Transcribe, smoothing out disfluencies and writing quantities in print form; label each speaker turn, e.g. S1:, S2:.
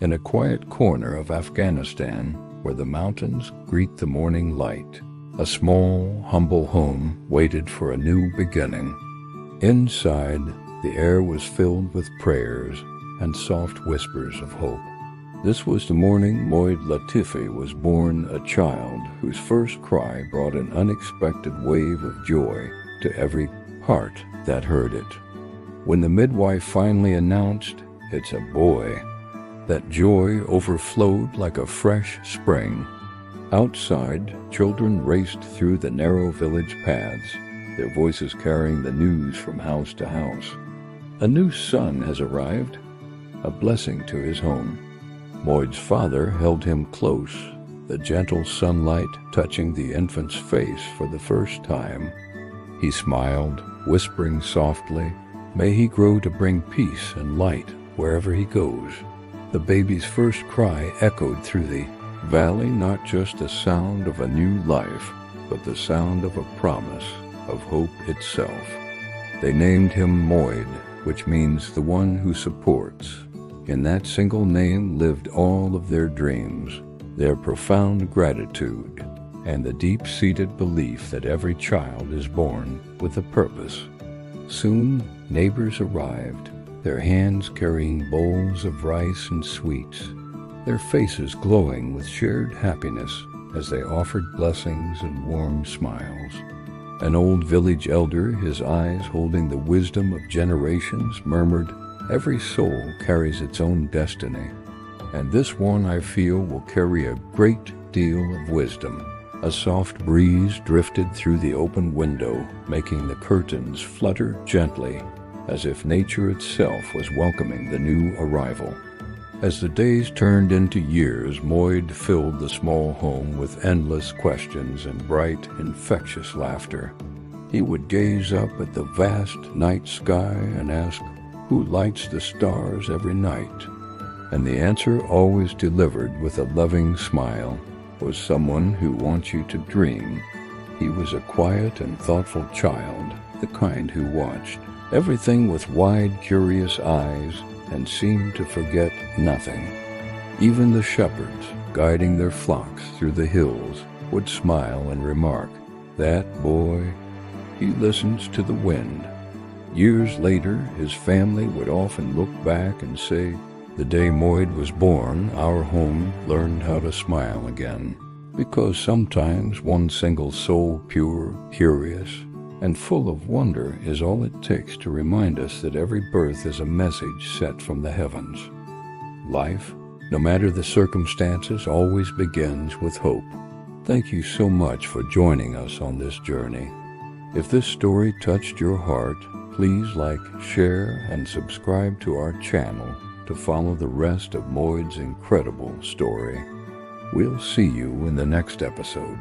S1: In a quiet corner of Afghanistan, where the mountains greet the morning light, a small, humble home waited for a new beginning. Inside, the air was filled with prayers and soft whispers of hope. This was the morning Moied Latifi was born, a child whose first cry brought an unexpected wave of joy to every heart that heard it. When the midwife finally announced, "It's a boy," that joy overflowed like a fresh spring. Outside, children raced through the narrow village paths, their voices carrying the news from house to house. A new son has arrived, a blessing to his home. Moid's father held him close, the gentle sunlight touching the infant's face for the first time. He smiled, whispering softly, "May he grow to bring peace and light wherever he goes." The baby's first cry echoed through the valley, not just the sound of a new life, but the sound of a promise, of hope itself. They named him Moied, which means the one who supports. In that single name lived all of their dreams, their profound gratitude, and the deep-seated belief that every child is born with a purpose. Soon, neighbors arrived, their hands carrying bowls of rice and sweets, their faces glowing with shared happiness as they offered blessings and warm smiles. An old village elder, his eyes holding the wisdom of generations, murmured, "Every soul carries its own destiny, and this one I feel will carry a great deal of wisdom." A soft breeze drifted through the open window, making the curtains flutter gently, as if nature itself was welcoming the new arrival. As the days turned into years, Moied filled the small home with endless questions and bright, infectious laughter. He would gaze up at the vast night sky and ask, "Who lights the stars every night?" And the answer, always delivered with a loving smile, was someone who wants you to dream. He was a quiet and thoughtful child, the kind who watched everything with wide, curious eyes and seemed to forget nothing. Even the shepherds, guiding their flocks through the hills, would smile and remark, "That boy, he listens to the wind." Years later, his family would often look back and say, "The day Moied was born, our home learned how to smile again." Because sometimes one single soul, pure, curious, and full of wonder, is all it takes to remind us that every birth is a message sent from the heavens. Life, no matter the circumstances, always begins with hope. Thank you so much for joining us on this journey. If this story touched your heart, please like, share, and subscribe to our channel to follow the rest of Moid's incredible story. We'll see you in the next episode.